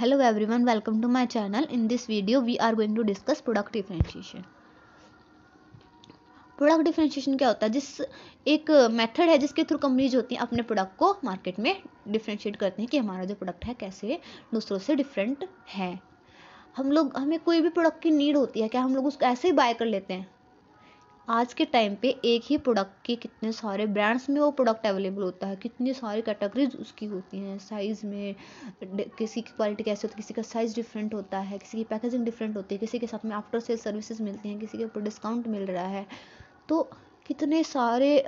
Hello everyone, welcome to my channel. In this video we are going to discuss product differentiation. Product differentiation क्या होता है? एक method है जिसके through companies होती हैं अपने प्रोडक्ट को मार्केट में डिफरेंशिएट करते हैं कि हमारा जो प्रोडक्ट है कैसे दूसरों से डिफरेंट है। हमें कोई भी प्रोडक्ट की नीड होती है, क्या हम लोग उसको ऐसे ही बाय कर लेते हैं? आज के टाइम पे एक ही प्रोडक्ट के कितने सारे ब्रांड्स में वो प्रोडक्ट अवेलेबल होता है, कितनी सारी कैटेगरीज उसकी होती हैं, साइज़ में किसी की क्वालिटी कैसे होती है, किसी का साइज़ डिफरेंट होता है, किसी की पैकेजिंग डिफरेंट होती है, किसी के साथ में आफ्टर सेल सर्विसेज मिलती हैं, किसी के ऊपर डिस्काउंट मिल रहा है। तो कितने सारे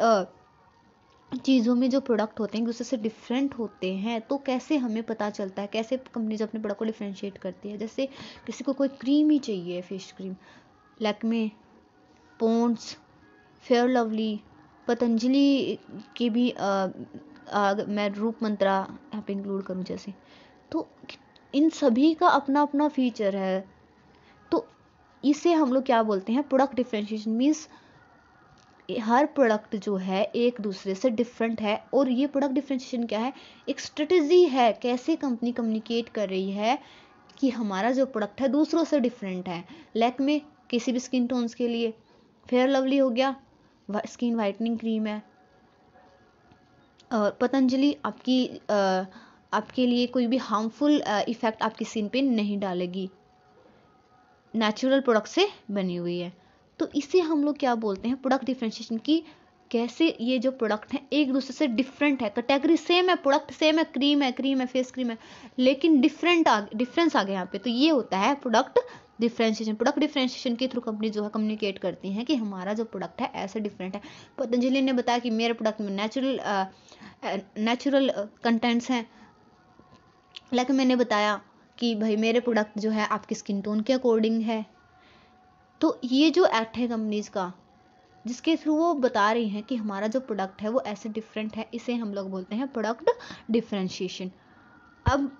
चीज़ों में जो प्रोडक्ट होते हैं दूसरे से डिफरेंट होते हैं। तो कैसे हमें पता चलता है, कैसे कंपनीज अपने प्रोडक्ट को डिफरेंशिएट करती है? जैसे किसी को कोई क्रीम ही चाहिए, face cream, Lakme, Pond's, fair lovely, Patanjali की भी मैं रूप मंत्रा यहाँ पे इंक्लूड करूँ जैसे, तो इन सभी का अपना अपना फीचर है। तो इसे हम लोग क्या बोलते हैं? Product differentiation. मीन्स हर प्रोडक्ट जो है एक दूसरे से डिफरेंट है। और ये प्रोडक्ट डिफरेंशिएशन क्या है? एक स्ट्रेटेजी है, कैसे कंपनी कम्युनिकेट कर रही है कि हमारा जो प्रोडक्ट है दूसरों से डिफरेंट है। लैक्मे किसी भी स्किन टोन्स के लिए, फेयर लवली हो गया स्किन वाइटनिंग क्रीम है, और पतंजलि आपके लिए कोई भी हार्मफुल इफेक्ट आपकी स्किन पे नहीं डालेगी, नेचुरल प्रोडक्ट से बनी हुई है। तो इसे हम लोग क्या बोलते हैं? प्रोडक्ट डिफरेंशिएशन की। कैसे ये जो प्रोडक्ट है एक दूसरे से डिफरेंट है, कैटेगरी सेम है, प्रोडक्ट सेम है, क्रीम है, फेस क्रीम है, लेकिन डिफरेंस आ गया यहाँ पे। तो ये होता है प्रोडक्ट डिफरेंशिएशन। प्रोडक्ट डिफरेंशिएशन के थ्रू कंपनी जो है कम्युनिकेट करती हैं कि हमारा जो प्रोडक्ट है ऐसे डिफरेंट है। पतंजलि ने बताया कि मेरे प्रोडक्ट में नेचुरल कंटेंट्स हैं, लेकिन मैंने बताया कि भाई मेरे प्रोडक्ट जो है आपकी स्किन टोन के अकॉर्डिंग है। तो ये जो एक्ट है कंपनीज का, जिसके थ्रू वो बता रही हैं कि हमारा जो प्रोडक्ट है वो ऐसे डिफरेंट है, इसे हम लोग बोलते हैं प्रोडक्ट डिफरेंशिएशन। अब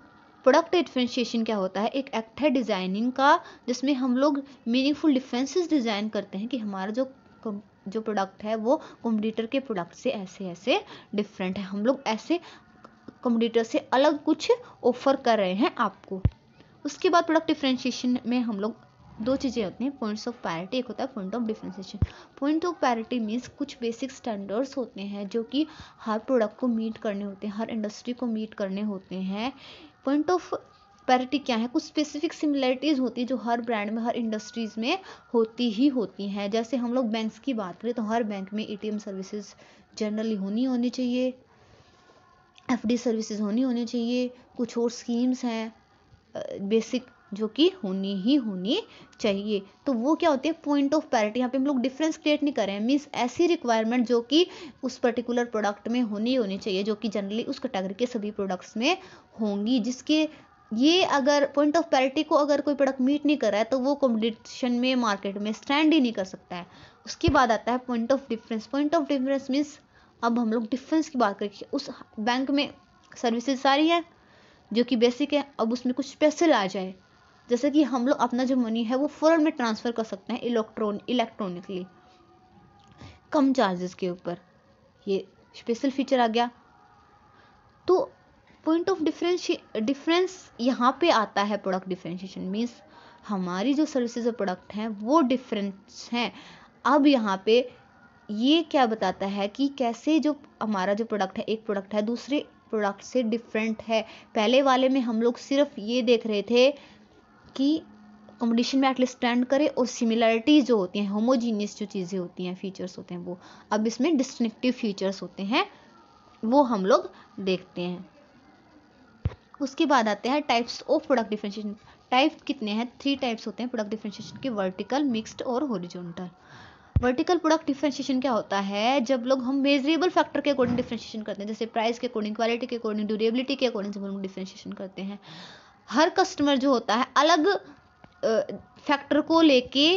प्रोडक्ट डिफरेंशिएशन क्या होता है? एक एक्ट है डिज़ाइनिंग का, जिसमें हम लोग मीनिंगफुल डिफरेंसेस डिज़ाइन करते हैं कि हमारा जो प्रोडक्ट है वो कॉम्पिटिटर के प्रोडक्ट से ऐसे ऐसे डिफरेंट है, हम लोग ऐसे कॉम्पिटिटर से अलग कुछ ऑफर कर रहे हैं आपको। उसके बाद प्रोडक्ट डिफरेंशिएशन में हम लोग दो चीज़ें होती हैं, पॉइंट्स ऑफ पैरिटी, एक होता है point of differentiation. Point of parity means कुछ बेसिक स्टैंडर्ड्स होते हैं जो कि हर प्रोडक्ट को मीट करने होते हैं, हर इंडस्ट्री को मीट करने होते हैं। पॉइंट ऑफ पैरिटी क्या है? कुछ स्पेसिफिक सिमिलरिटीज़ होती है जो हर ब्रांड में, हर इंडस्ट्रीज़ में होती ही होती हैं। जैसे हम लोग बैंक्स की बात करें तो हर बैंक में एटीएम सर्विसेज जनरली होनी चाहिए, एफडी सर्विसेज होनी चाहिए, कुछ और स्कीम्स हैं बेसिक जो कि होनी चाहिए। तो वो क्या होती है? Point of parity. यहाँ पे हम लोग डिफरेंस क्रिएट नहीं कर रहे हैं, मीन्स ऐसी रिक्वायरमेंट जो कि उस पर्टिकुलर प्रोडक्ट में होनी चाहिए, जो कि जनरली उस कैटेगरी के सभी प्रोडक्ट्स में होंगी, जिसके ये अगर पॉइंट ऑफ पैरिटी को अगर कोई प्रोडक्ट मीट नहीं कर रहा है तो वो कॉम्पिटिशन में मार्केट में स्टैंड ही नहीं कर सकता है। उसके बाद आता है point of difference. Point of difference means अब हम लोग डिफरेंस की बात करें। उस बैंक में सर्विसेज सारी है जो कि बेसिक है, अब उसमें कुछ स्पेशल आ जाए, जैसे कि हम लोग अपना जो मनी है वो फौरन में ट्रांसफ़र कर सकते हैं इलेक्ट्रॉनिकली कम चार्जेस के ऊपर, ये स्पेशल फीचर आ गया। तो पॉइंट ऑफ डिफरेंस यहाँ पे आता है प्रोडक्ट डिफरेंशिएशन। मीन्स हमारी जो सर्विसेज और प्रोडक्ट हैं वो डिफरेंस हैं। अब यहाँ पे ये क्या बताता है कि कैसे जो हमारा जो प्रोडक्ट है, एक प्रोडक्ट है दूसरे प्रोडक्ट से डिफरेंट है। पहले वाले में हम लोग सिर्फ ये देख रहे थे कि कंपटीशन में एटलीस्ट स्टैंड करे, और सिमिलरिटीज जो होती हैं, होमोजीनियस जो चीज़ें होती हैं, फीचर्स होते हैं वो। अब इसमें डिस्टिंक्टिव फीचर्स होते हैं, वो हम लोग देखते हैं। उसके बाद आते हैं types of product differentiation. Type कितने हैं? 3 टाइप्स होते हैं प्रोडक्ट डिफरेंशिएशन के, वर्टिकल, मिक्स्ड और हॉरिजॉन्टल। वर्टिकल प्रोडक्ट डिफरेंशिएशन क्या होता है? जब लोग हम मेजरेबल फैक्टर के अकॉर्डिंग डिफरेंशिएशन करते हैं, जैसे प्राइस के अकॉर्डिंग, क्वालिटी के अकॉर्डिंग, ड्यूरेबिलिटी के अकॉर्डिंग जब हम डिफरेंशिएशन करते हैं। हर कस्टमर जो होता है अलग फैक्टर को लेके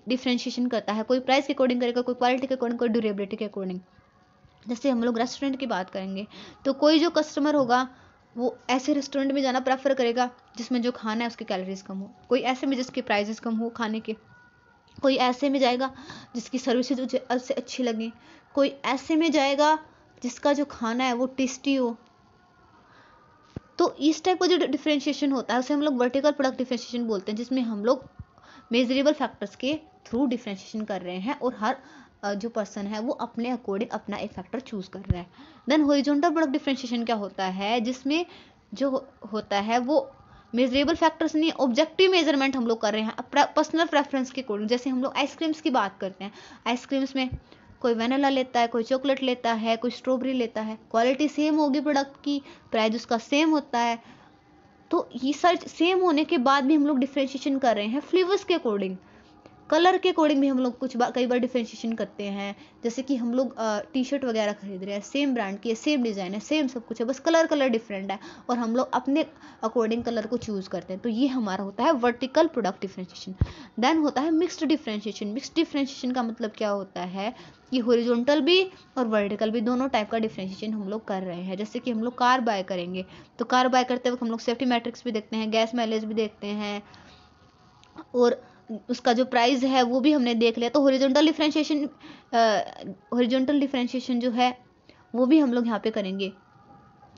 डिफरेंशिएशन करता है, कोई प्राइस के अकॉर्डिंग करेगा, कोई क्वालिटी के अकॉर्डिंग, कोई ड्यूरेबिलिटी के अकॉर्डिंग। जैसे हम लोग रेस्टोरेंट की बात करेंगे तो कोई जो कस्टमर होगा वो ऐसे रेस्टोरेंट में जाना प्रेफर करेगा जिसमें जो खाना है उसकी कैलोरीज कम हो, कोई ऐसे में जिसके प्राइजेस कम हो खाने के, कोई ऐसे में जाएगा जिसकी सर्विसेज उससे अच्छी लगे, कोई ऐसे में जाएगा जिसका जो खाना है वो टेस्टी हो। तो इस टाइप का जो डिफरेंशिएशन होता है उसे हम लोग वर्टिकल प्रोडक्ट डिफरेंशिएशन बोलते हैं, जिसमें हम लोग मेजरेबल फैक्टर्स के थ्रू डिफरेंशिएशन कर रहे हैं और हर जो पर्सन है वो अपने अकॉर्डिंग अपना एक फैक्टर चूज कर रहा है। देन हॉरिजॉन्टल प्रोडक्ट डिफरेंशिएशन क्या होता है, जिसमें जो होता है वो मेजरेबल फैक्टर्स नहीं, ऑब्जेक्टिव मेजरमेंट हम लोग कर रहे हैं पर्सनल प्रेफरेंस के अकॉर्डिंग। जैसे हम लोग आइसक्रीम्स की बात करते हैं, आइसक्रीम्स में कोई वेनिला लेता है, कोई चॉकलेट लेता है, कोई स्ट्रॉबेरी लेता है, क्वालिटी सेम होगी प्रोडक्ट की, प्राइस उसका सेम होता है। तो ये सारे सेम होने के बाद भी हम लोग डिफरेंशिएशन कर रहे हैं फ्लेवर्स के अकॉर्डिंग, कलर के अकॉर्डिंग भी हम लोग कई बार डिफरेंशिएशन करते हैं। जैसे कि हम लोग टी शर्ट वगैरह खरीद रहे हैं, सेम ब्रांड की है, सेम डिज़ाइन है, सेम सब कुछ है, बस कलर डिफरेंट है और हम लोग अपने अकॉर्डिंग कलर को चूज़ करते हैं। तो ये हमारा होता है वर्टिकल प्रोडक्ट डिफरेंशिएशन। देन होता है मिक्स्ड डिफरेंशिएशन। मिक्स्ड डिफरेंशिएशन का मतलब क्या होता है कि हॉरिजॉन्टल भी और वर्टिकल भी दोनों टाइप का डिफरेंशिएशन हम लोग कर रहे हैं। जैसे कि हम लोग कार बाय करेंगे तो कार बाय करते वक्त हम लोग सेफ्टी मैट्रिक्स भी देखते हैं, गैस माइलेज भी देखते हैं और उसका जो प्राइस है वो भी हमने देख लिया। तो हॉरिजॉन्टल डिफरेंशिएशन जो है वो भी हम लोग यहाँ पे करेंगे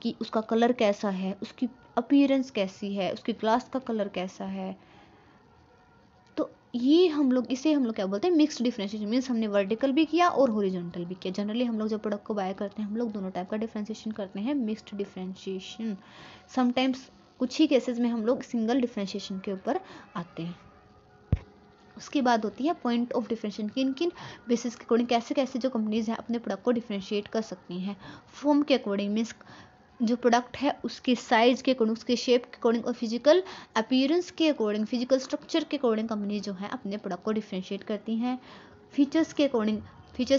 कि उसका कलर कैसा है, उसकी अपीयरेंस कैसी है, उसकी ग्लास का कलर कैसा है। तो ये इसे हम लोग क्या बोलते हैं, मिक्स्ड डिफरेंशिएशन। मीन्स हमने वर्टिकल भी किया और हॉरिजॉन्टल भी किया। जनरली हम लोग जब प्रोडक्ट को बाय करते हैं हम लोग दोनों टाइप का डिफरेंशिएशन करते हैं, मिक्स्ड डिफरेंशिएशन। समटाइम्स कुछ ही केसेस में हम लोग सिंगल डिफरेंशिएशन के ऊपर आते हैं। उसके बाद होती है पॉइंट ऑफ डिफरेंशिएशन, किन किन बेसिस के अकॉर्डिंग कैसे कैसे जो कंपनीज हैं अपने प्रोडक्ट को डिफरेंशिएट कर सकती हैं। फॉर्म के अकॉर्डिंग, मीन्स जो प्रोडक्ट है उसके साइज के अकॉर्डिंग, उसके शेप के अकॉर्डिंग और फिजिकल अपीयरेंस के अकॉर्डिंग, फिजिकल स्ट्रक्चर के अकॉर्डिंग कंपनी जो है अपने प्रोडक्ट को डिफरेंशिएट करती हैं। फीचर्स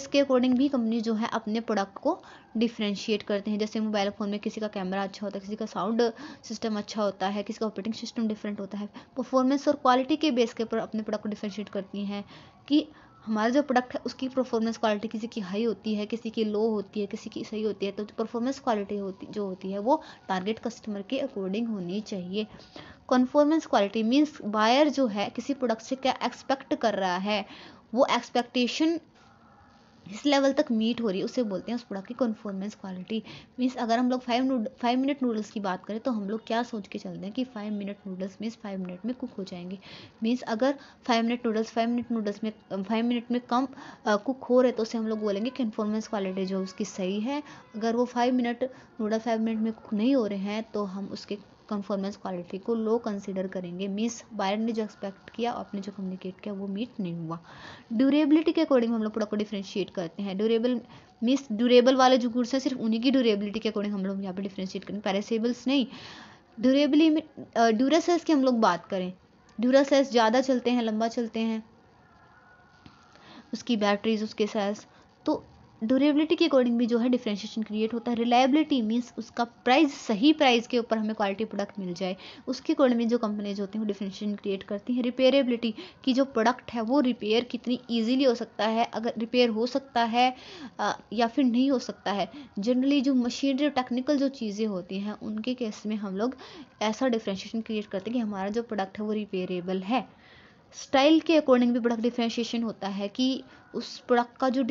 के अकॉर्डिंग भी कंपनी जो है अपने प्रोडक्ट को डिफरेंशिएट करते हैं। जैसे मोबाइल फ़ोन में किसी का कैमरा अच्छा होता है, किसी का साउंड सिस्टम अच्छा होता है, किसी का ऑपरेटिंग सिस्टम डिफरेंट होता है। परफॉर्मेंस और क्वालिटी के बेस के ऊपर अपने प्रोडक्ट को डिफरेंशिएट करती हैं कि हमारा जो प्रोडक्ट है उसकी परफॉर्मेंस क्वालिटी किसी की हाई होती है, किसी की लो होती है, किसी की सही होती है। तो परफॉर्मेंस क्वालिटी होती है वो टारगेट कस्टमर के अकॉर्डिंग होनी चाहिए। कन्फॉर्मेंस क्वालिटी मीन्स बायर जो है किसी प्रोडक्ट से क्या एक्सपेक्ट कर रहा है, वो एक्सपेक्टेशन इस लेवल तक मीट हो रही है, उसे बोलते हैं उस प्रोडक्ट की कन्फॉर्मेंस क्वालिटी। मीन्स अगर हम लोग 5 मिनट नूडल्स की बात करें तो हम लोग क्या सोच के चलते हैं कि 5 मिनट नूडल्स मीन्स 5 मिनट में कुक हो जाएंगे। मीन्स अगर 5 मिनट नूडल्स में 5 मिनट में कम कुक हो रहे तो उसे हम लोग बोलेंगे कन्फॉर्मेंस क्वालिटी जो उसकी सही है। अगर वो 5 मिनट नूडल 5 मिनट में कुक नहीं हो रहे हैं तो हम उसके कन्फॉर्मेंस क्वालिटी को लो कंसीडर करेंगे। मीन्स बायर ने जो एक्सपेक्ट किया आपने जो कम्युनिकेट किया वो मीट नहीं हुआ। ड्यूरेबिलिटी के अकॉर्डिंग हम लोग प्रोडक्ट को डिफरेंशिएट करते हैं। ड्यूरेबल वाले जो गुड्स हैं सिर्फ उन्हीं की ड्यूरेबिलिटी के अकॉर्डिंग हम लोग यहाँ पे डिफरेंशिएट करेंगे, पेरिसेबल्स नहीं। ड्यूरासेल्स की हम लोग बात करें, ड्यूरासेल्स ज़्यादा चलते हैं, लंबा चलते हैं, उसकी बैटरीज, उसके सेल्स। तो ड्यूरेबिलिटी के अकॉर्डिंग भी जो है डिफरेंशिएशन क्रिएट होता है। रिलायबिलिटी मीन्स उसका प्राइस, सही प्राइस के ऊपर हमें क्वालिटी प्रोडक्ट मिल जाए, उसके अकॉर्डिंग भी जो कंपनीज होती हैं वो डिफरेंशिएशन क्रिएट करती हैं। रिपेयरेबिलिटी की जो प्रोडक्ट है वो रिपेयर कितनी ईजिली हो सकता है, अगर रिपेयर हो सकता है या फिर नहीं हो सकता है। जनरली जो मशीनरी टेक्निकल जो चीज़ें होती हैं उनके केस में हम लोग ऐसा डिफरेंशिएशन क्रिएट करते हैं कि हमारा जो प्रोडक्ट है वो रिपेयरेबल है। स्टाइल के अकॉर्डिंग भी प्रोडक्ट डिफरेंशिएशन होता है कि उस प्रोडक्ट का जो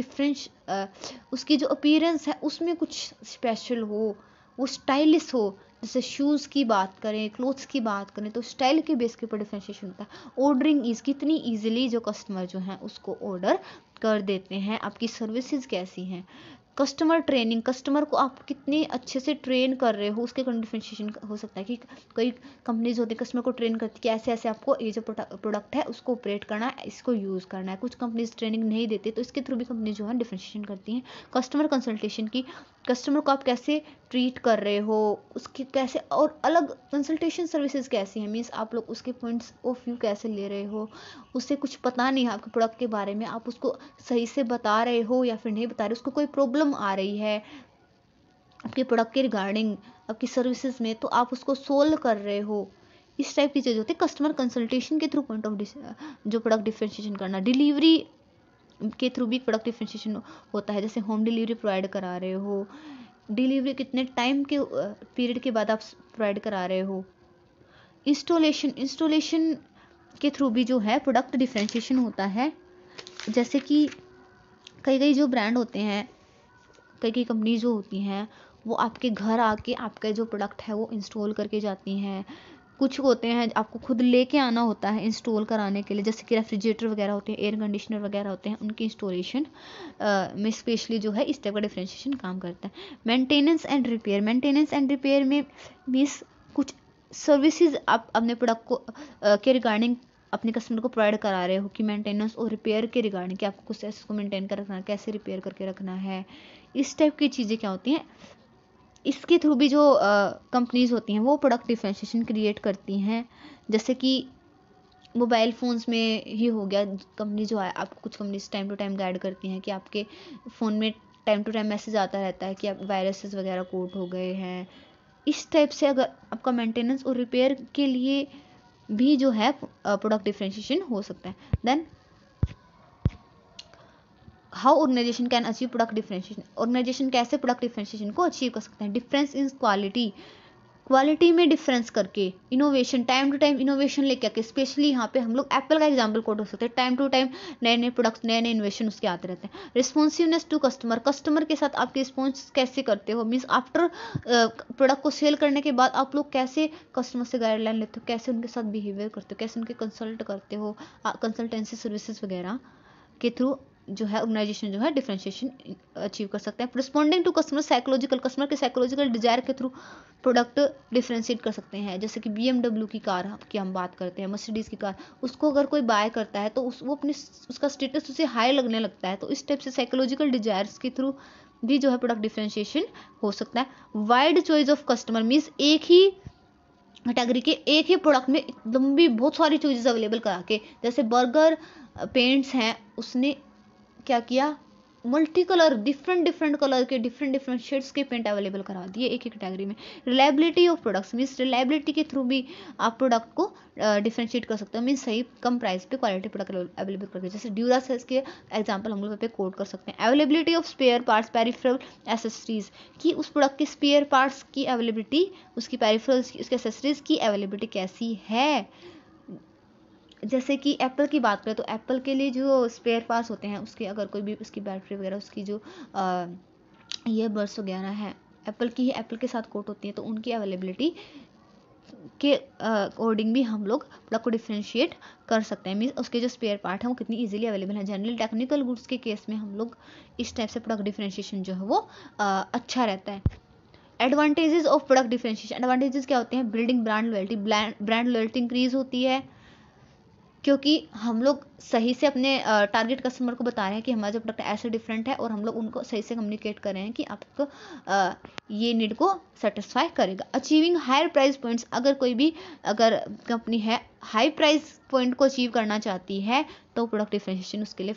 उसकी जो अपीयरेंस है उसमें कुछ स्पेशल हो, वो स्टाइलिश हो। जैसे शूज़ की बात करें, क्लोथ्स की बात करें तो स्टाइल के बेस के ऊपर डिफरेंशिएशन होता है। ऑर्डरिंग ईज, कितनी ईजिली जो कस्टमर जो हैं उसको ऑर्डर कर देते हैं, आपकी सर्विसेज कैसी हैं। कस्टमर ट्रेनिंग, कस्टमर को आप कितने अच्छे से ट्रेन कर रहे हो उसके डिफरेंशिएशन हो सकता है। कि कई कंपनीज होती है कस्टमर को ट्रेन करती है कि ऐसे ऐसे आपको ये जो प्रोडक्ट है उसको ऑपरेट करना है, इसको यूज़ करना है। कुछ कंपनीज ट्रेनिंग नहीं देती तो इसके थ्रू भी कंपनी जो है डिफरेंशिएशन करती हैं। कस्टमर कंसल्टेशन की, कस्टमर को आप कैसे ट्रीट कर रहे हो, उसके कैसे और अलग कंसल्टेशन सर्विसेज कैसी हैं। मीन्स आप लोग उसके पॉइंट्स ऑफ व्यू कैसे ले रहे हो, उससे कुछ पता नहीं है आपके प्रोडक्ट के बारे में, आप उसको सही से बता रहे हो या फिर नहीं बता रहे, उसको कोई प्रॉब्लम आ रही है आपके प्रोडक्ट के रिगार्डिंग, आपकी सर्विसेज में, तो आप उसको सोल्व कर रहे हो। इस टाइप की चीज़ होती है कस्टमर कंसल्टेशन के थ्रू पॉइंट ऑफ जो प्रोडक्ट डिफरेंशिएशन करना। डिलीवरी के थ्रू भी प्रोडक्ट डिफरेंशिएशन होता है। जैसे होम डिलीवरी प्रोवाइड करा रहे हो, डिलीवरी कितने टाइम के पीरियड के बाद आप प्रोवाइड करा रहे हो। इंस्टॉलेशन के थ्रू भी जो है प्रोडक्ट डिफरेंशिएशन होता है। जैसे कि कई जो ब्रांड होते हैं, कई कंपनी जो होती हैं वो आपके घर आके आपका जो प्रोडक्ट है वो इंस्टॉल करके जाती हैं। कुछ होते हैं आपको खुद लेके आना होता है इंस्टॉल कराने के लिए, जैसे कि रेफ्रिजरेटर वगैरह होते हैं, एयर कंडीशनर वगैरह होते हैं, उनकी इंस्टॉलेशन में स्पेशली जो है इस टाइप का डिफरेंशिएशन काम करता है। Maintenance and repair, maintenance and repair में मीन्स कुछ सर्विसेज आप अपने प्रोडक्ट को के रिगार्डिंग अपने कस्टमर को प्रोवाइड करा रहे हो कि मेंटेनेंस और रिपेयर के रिगार्डिंग कि आपको कुछ ऐसे को मेंटेन कर रखना है, कैसे रिपेयर करके रखना है, इस टाइप की चीज़ें क्या होती हैं। इसके थ्रू भी जो कंपनीज होती हैं वो प्रोडक्ट डिफरेंशिएशन क्रिएट करती हैं। जैसे कि मोबाइल फ़ोन्स में ही हो गया, कंपनी जो है आपको कुछ companies time to time guide करती हैं कि आपके फ़ोन में टाइम टू टाइम मैसेज आता रहता है कि आप वायरसेस वगैरह कोट हो गए हैं। इस टाइप से अगर आपका मेंटेनेंस और रिपेयर के लिए भी जो है प्रोडक्ट डिफरेंशिएशन हो सकता है। Then how organisation can achieve product differentiation, organisation कैसे प्रोडक्ट डिफरेंशिएशन को अचीव कर सकते हैं। डिफरेंस इन क्वालिटी, क्वालिटी में डिफरेंस करके, innovation, time to time innovation लेके आके, स्पेशली यहाँ पे हम लोग एप्पल का एग्जांपल कोट हो सकते हैं। टाइम टू टाइम नए नए प्रोडक्ट्स, नए नए इनोवेशन उसके आते रहते हैं। रिस्पॉन्सिवनेस टू कस्टमर, कस्टमर के साथ आपके रिस्पॉन्स कैसे करते हो, मीन्स आफ्टर प्रोडक्ट को सेल करने के बाद आप लोग कैसे कस्टमर से गाइडलाइन लेते हो, कैसे उनके साथ बिहेवियर करते हो, कैसे उनके कंसल्ट करते हो, कंसल्टेंसी सर्विसेज वगैरह के थ्रू जो है ऑर्गेनाइजेशन जो है डिफरेंशिएशन अचीव कर सकते हैं। Responding to customer psychological, customer के साइकोलॉजिकल डिजायर के थ्रू प्रोडक्ट डिफरेंशिएट कर सकते हैं। जैसे कि BMW की कार की हम बात करते हैं, मर्सिडीज की कार, उसको अगर कोई बाय करता है तो वो अपने उसका स्टेटस उसे हाई लगने लगता है, तो इस टाइप से साइकोलॉजिकल डिजायर्स के थ्रू भी जो है प्रोडक्ट डिफरेंशिएशन हो सकता है। Wide choice of customer means एक ही कैटेगरी के एक ही प्रोडक्ट में लंबी बहुत सारी चॉइसेस अवेलेबल करा के, जैसे बर्गर पेंट्स हैं, उसने क्या किया, multi colour different different colour के डिफरेंट डिफरेंट शेड्स के पेंट अवेलेबल करा दिए एक ही कैटेगरी में। Reliability of products means reliability के थ्रू भी आप प्रोडक्ट को डिफरेंशिएट कर सकते हो, मीन्स सही कम प्राइस पे क्वालिटी प्रोडक्ट अवेलेबल करके, जैसे ड्यूरासेल के एग्जांपल हम लोग पे कोट कर सकते हैं। Availability of spare parts, peripheral accessories, कि उस प्रोडक्ट के स्पेयर पार्ट्स की अवेलेबिलिटी, उसकी पेरिफेरल्स की, उसके एसेसरीज की अवेलेबिलिटी कैसी है। जैसे कि एप्पल की बात करें तो एप्पल के लिए जो स्पेयर पार्ट्स होते हैं, उसके अगर कोई भी उसकी बैटरी वगैरह, उसकी जो ईयरबड्स वगैरह हैं एप्पल की ही एप्पल के साथ कोट होती है, तो उनकी अवेलेबिलिटी के अकॉर्डिंग भी हम लोग प्रोडक्ट को डिफरेंशिएट कर सकते हैं, मीन्स उसके जो स्पेयर पार्ट हैं वो कितनी इजीली अवेलेबल है। जनरली टेक्निकल गुड्स के केस में हम लोग इस टाइप से प्रोडक्ट डिफरेंशिएशन जो है वो अच्छा रहता है। Advantages of product differentiation, advantages क्या होते हैं, building brand loyalty, brand loyalty increase होती है, क्योंकि हम लोग सही से अपने टारगेट कस्टमर को बता रहे हैं कि हमारा जो प्रोडक्ट ऐसे डिफरेंट है, और हम लोग उनको सही से कम्युनिकेट कर रहे हैं कि आपको ये नीड को सेटिस्फाई करेगा। अचीविंग हायर प्राइस पॉइंट्स, अगर कंपनी है हाई प्राइस पॉइंट को अचीव करना चाहती है तो प्रोडक्ट डिफरेंशिएशन उसके लिए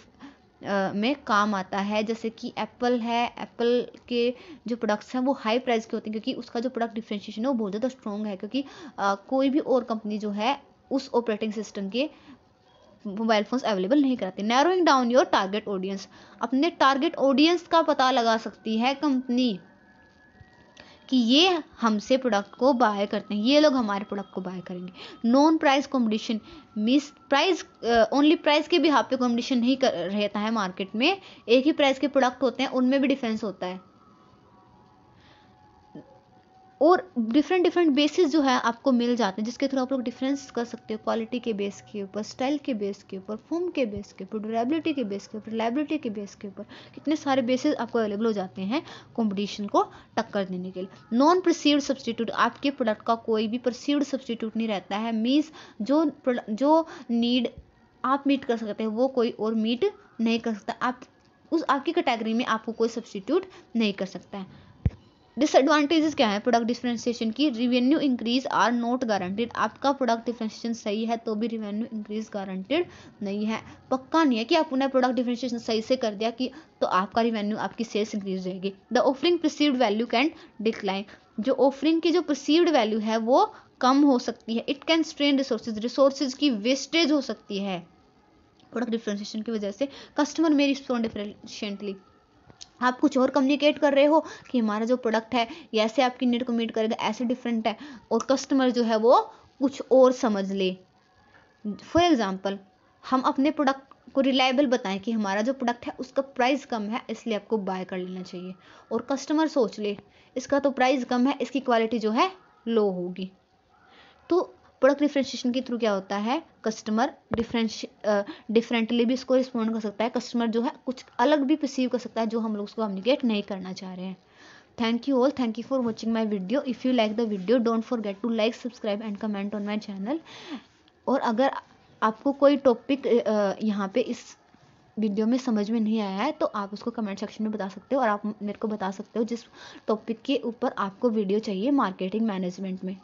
में काम आता है। जैसे कि एप्पल है, एप्पल के जो प्रोडक्ट्स हैं वो हाई प्राइस के होते हैं, क्योंकि उसका जो प्रोडक्ट डिफरेंशिएशन है वो बहुत ज़्यादा स्ट्रॉन्ग है, क्योंकि कोई भी और कंपनी जो है उस ऑपरेटिंग सिस्टम के मोबाइल फोन्स अवेलेबल नहीं कराते। Narrowing down your target audience, अपने टारगेट ऑडियंस का पता लगा सकती है कंपनी कि ये हमसे प्रोडक्ट को बाय करते हैं, ये लोग हमारे प्रोडक्ट को बाय करेंगे। Non price competition means price only price के बिहाफ पे कॉम्पिटिशन नहीं रहता है मार्केट में, एक ही प्राइस के प्रोडक्ट होते हैं, उनमें भी डिफरेंस होता है, और डिफरेंट डिफरेंट बेसिस जो है आपको मिल जाते हैं, जिसके थ्रू आप लोग डिफरेंस कर सकते हो क्वालिटी के बेस के ऊपर, स्टाइल के बेस के ऊपर, फॉर्म के बेस के ऊपर, ड्यूरेबिलिटी के बेस के ऊपर, रिलायबिलिटी के बेस के ऊपर, कितने सारे बेसिस आपको अवेलेबल हो जाते हैं कंपटीशन को टक्कर देने के लिए। नॉन परसीव्ड सब्सटीट्यूट, आपके प्रोडक्ट का कोई भी परसीव्ड सब्सटीट्यूट नहीं रहता है, मीन्स जो नीड आप मीट कर सकते हैं वो कोई और मीट नहीं कर सकता, आपकी कैटेगरी में आपको कोई सब्सटीट्यूट नहीं कर सकता है। डिसएडवांटेजेस क्या है प्रोडक्ट डिफरेंशिएशन की, revenue increase are not guaranteed, आपका प्रोडक्ट डिफरेंशिएशन सही है तो भी रिवेन्यू इंक्रीज गारंटेड नहीं है, पक्का नहीं है कि आपने प्रोडक्ट डिफरेंशिएशन सही से कर दिया कि तो आपका रिवेन्यू, आपकी सेल्स इंक्रीज रहेगी। The offering perceived value can decline, जो ऑफरिंग की जो परसीव्ड वैल्यू है वो कम हो सकती है। इट कैन स्ट्रेन रिसोर्सेज की वेस्टेज हो सकती है प्रोडक्ट डिफरेंशिएशन की वजह से। कस्टमर में रिस्पॉन्ड डिफरेंशिएंटली, आप कुछ और कम्युनिकेट कर रहे हो कि हमारा जो प्रोडक्ट है ये ऐसे आपकी नीड को मीट करेगा, ऐसे डिफरेंट है, और कस्टमर जो है वो कुछ और समझ ले। फॉर एग्जांपल हम अपने प्रोडक्ट को रिलायबल बताएं कि हमारा जो प्रोडक्ट है उसका प्राइस कम है, इसलिए आपको बाय कर लेना चाहिए। और कस्टमर सोच ले इसका तो प्राइस कम है, इसकी क्वालिटी जो है लो होगी। तो प्रोडक्ट डिफ्रेंशिएशन के थ्रू क्या होता है, कस्टमर डिफरेंटली भी इसको रिस्पॉन्ड कर सकता है, कस्टमर जो है कुछ अलग भी परसीव कर सकता है जो हम लोग उसको कम्युनिकेट नहीं करना चाह रहे हैं। Thank you all. Thank you for watching my video. If you like the video, don't forget to like, subscribe and comment on my channel. और अगर आपको कोई टॉपिक यहाँ पे इस वीडियो में समझ में नहीं आया है तो आप उसको कमेंट सेक्शन में बता सकते हो, और आप मेरे को बता सकते हो जिस टॉपिक के ऊपर आपको वीडियो चाहिए मार्केटिंग मैनेजमेंट में।